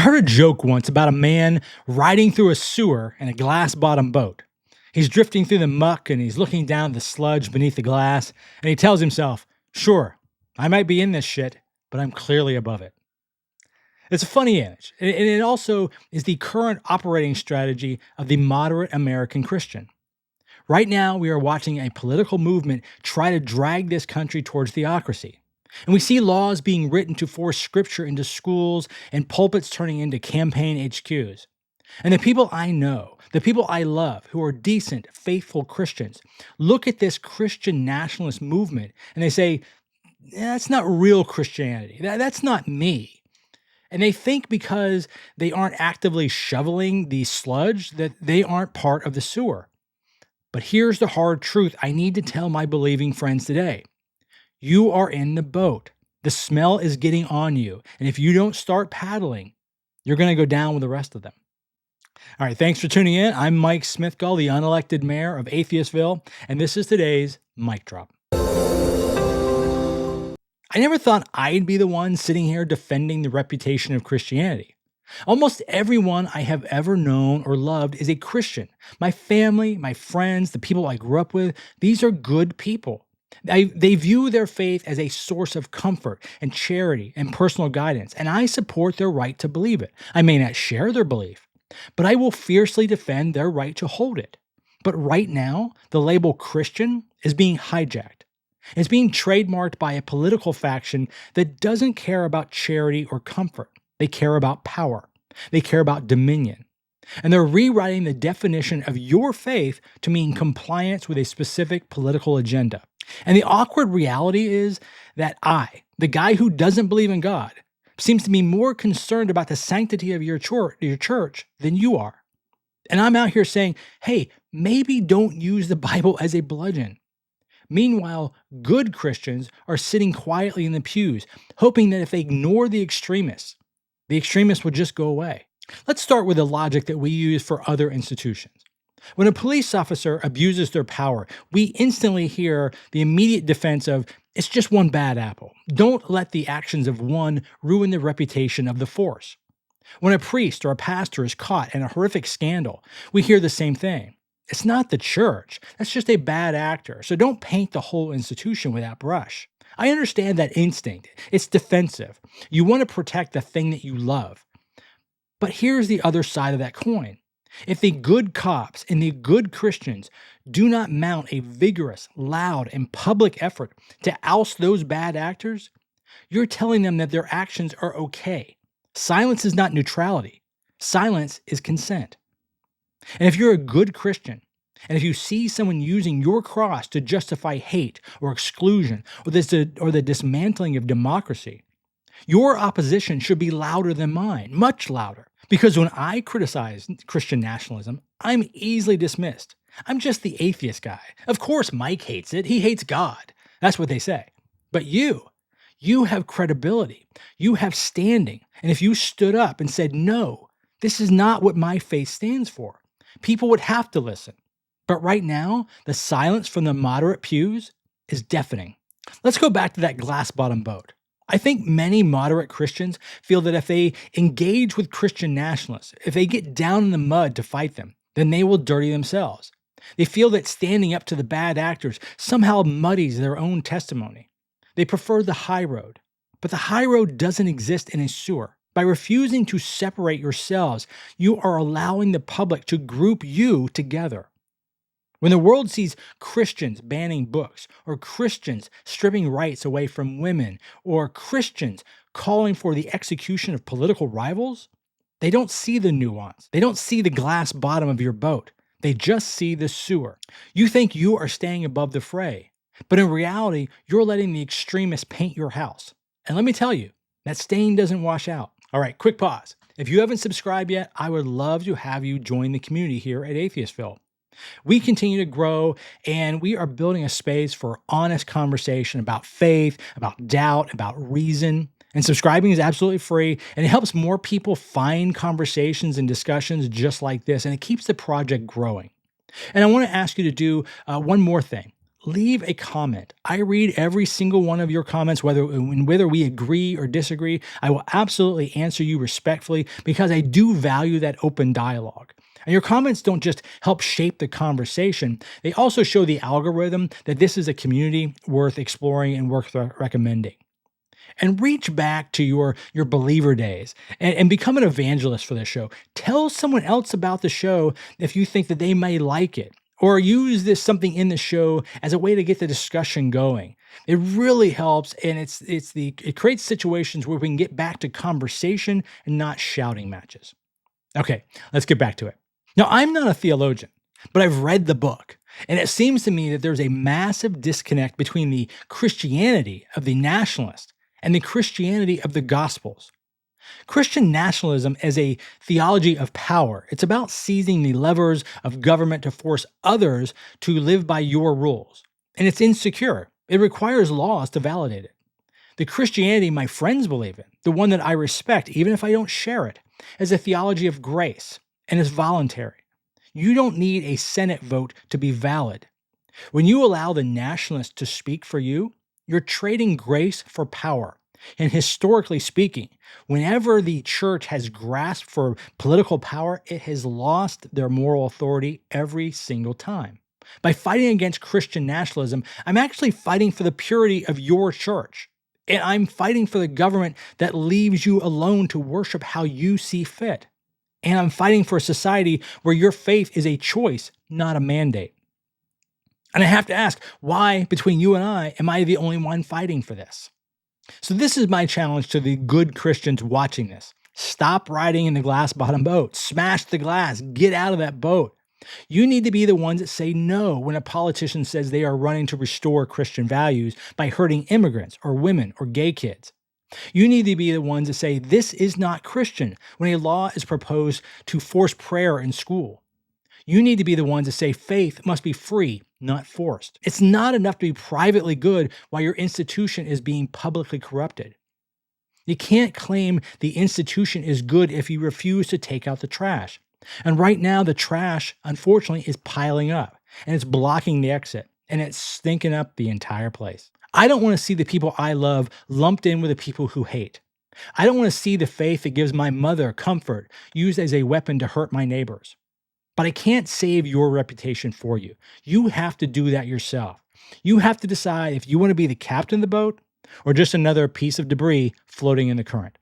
I heard a joke once about a man riding through a sewer in a glass-bottom boat. He's drifting through the muck and he's looking down at the sludge beneath the glass, and he tells himself, sure, I might be in this shit, but I'm clearly above it. It's a funny image, and it also is the current operating strategy of the moderate American Christian. Right now, we are watching a political movement try to drag this country towards theocracy. And we see laws being written to force scripture into schools and pulpits turning into campaign HQs. And the people I know, the people I love, who are decent, faithful Christians, look at this Christian nationalist movement and they say, that's not real Christianity. That's not me. And they think because they aren't actively shoveling the sludge that they aren't part of the sewer. But here's the hard truth I need to tell my believing friends today. You are in the boat. The smell is getting on you. And if you don't start paddling, you're going to go down with the rest of them. All right, thanks for tuning in. I'm Mike Smithgull, the unelected mayor of Atheistville, and this is today's Mic Drop. I never thought I'd be the one sitting here defending the reputation of Christianity. Almost everyone I have ever known or loved is a Christian. My family, my friends, the people I grew up with, these are good people. They view their faith as a source of comfort and charity and personal guidance, and I support their right to believe it. I may not share their belief, but I will fiercely defend their right to hold it. But right now, the label Christian is being hijacked. It's being trademarked by a political faction that doesn't care about charity or comfort. They care about power. They care about dominion. And they're rewriting the definition of your faith to mean compliance with a specific political agenda. And the awkward reality is that I, the guy who doesn't believe in God, seems to be more concerned about the sanctity of your church than you are. And I'm out here saying, hey, maybe don't use the Bible as a bludgeon. Meanwhile, good Christians are sitting quietly in the pews, hoping that if they ignore the extremists will just go away. Let's start with the logic that we use for other institutions. When a police officer abuses their power, we instantly hear the immediate defense of, it's just one bad apple. Don't let the actions of one ruin the reputation of the force. When a priest or a pastor is caught in a horrific scandal, we hear the same thing. It's not the church. That's just a bad actor. So don't paint the whole institution with that brush. I understand that instinct. It's defensive. You want to protect the thing that you love. But here's the other side of that coin. If the good cops and the good Christians do not mount a vigorous, loud, and public effort to oust those bad actors, you're telling them that their actions are okay. Silence is not neutrality. Silence is consent. And if you're a good Christian, and if you see someone using your cross to justify hate or exclusion or the dismantling of democracy, your opposition should be louder than mine, much louder. Because when I criticize Christian nationalism, I'm easily dismissed. I'm just the atheist guy. Of course Mike hates it. He hates God. That's what they say. But you have credibility. You have standing. And if you stood up and said, no, this is not what my faith stands for, people would have to listen. But right now, the silence from the moderate pews is deafening. Let's go back to that glass-bottom boat. I think many moderate Christians feel that if they engage with Christian nationalists, if they get down in the mud to fight them, then they will dirty themselves. They feel that standing up to the bad actors somehow muddies their own testimony. They prefer the high road. But the high road doesn't exist in a sewer. By refusing to separate yourselves, you are allowing the public to group you together. When the world sees Christians banning books, or Christians stripping rights away from women, or Christians calling for the execution of political rivals, they don't see the nuance. They don't see the glass bottom of your boat. They just see the sewer. You think you are staying above the fray, but in reality, you're letting the extremists paint your house. And let me tell you, that stain doesn't wash out. All right, quick pause. If you haven't subscribed yet, I would love to have you join the community here at Atheistville. We continue to grow, and we are building a space for honest conversation about faith, about doubt, about reason. And subscribing is absolutely free, and it helps more people find conversations and discussions just like this, and it keeps the project growing. And I want to ask you to do one more thing. leave a comment. I read every single one of your comments, whether we agree or disagree. I will absolutely answer you respectfully because I do value that open dialogue. And your comments don't just help shape the conversation, they also show the algorithm that this is a community worth exploring and worth recommending. And reach back to your believer days and become an evangelist for the show. Tell someone else about the show if you think that they may like it, or use this something in the show as a way to get the discussion going. It really helps, and it creates situations where we can get back to conversation and not shouting matches. Okay, let's get back to it. Now, I'm not a theologian, but I've read the book, and it seems to me that there's a massive disconnect between the Christianity of the nationalist and the Christianity of the Gospels. Christian nationalism is a theology of power. It's about seizing the levers of government to force others to live by your rules. And it's insecure. It requires laws to validate it. The Christianity my friends believe in, the one that I respect, even if I don't share it, is a theology of grace and is voluntary. You don't need a Senate vote to be valid. When you allow the nationalists to speak for you, you're trading grace for power. And historically speaking, whenever the church has grasped for political power, it has lost their moral authority every single time. By fighting against Christian nationalism, I'm actually fighting for the purity of your church. And I'm fighting for the government that leaves you alone to worship how you see fit. And I'm fighting for a society where your faith is a choice, not a mandate. And I have to ask, why, between you and I, am I the only one fighting for this? So this is my challenge to the good Christians watching this. Stop riding in the glass bottom boat. Smash the glass. Get out of that boat. You need to be the ones that say no when a politician says they are running to restore Christian values by hurting immigrants or women or gay kids. You need to be the ones that say this is not Christian when a law is proposed to force prayer in school. You need to be the ones that say faith must be free, not forced. It's not enough to be privately good while your institution is being publicly corrupted. You can't claim the institution is good if you refuse to take out the trash. And right now, the trash, unfortunately, is piling up, and it's blocking the exit, and it's stinking up the entire place. I don't want to see the people I love lumped in with the people who hate. I don't want to see the faith that gives my mother comfort used as a weapon to hurt my neighbors. But I can't save your reputation for you. You have to do that yourself. You have to decide if you want to be the captain of the boat or just another piece of debris floating in the current.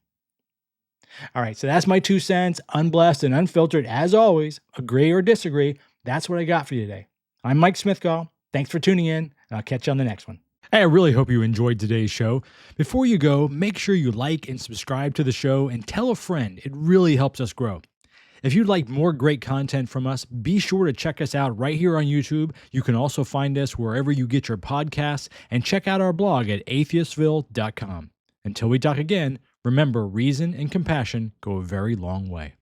All right, so that's my 2 cents, unblessed and unfiltered, as always. Agree or disagree, that's what I got for you today. I'm Mike Smithgall. Thanks for tuning in, and I'll catch you on the next one. Hey, I really hope you enjoyed today's show. Before you go, make sure you like and subscribe to the show and tell a friend. It really helps us grow. If you'd like more great content from us, be sure to check us out right here on YouTube. You can also find us wherever you get your podcasts and check out our blog at atheistville.com. Until we talk again, remember reason and compassion go a very long way.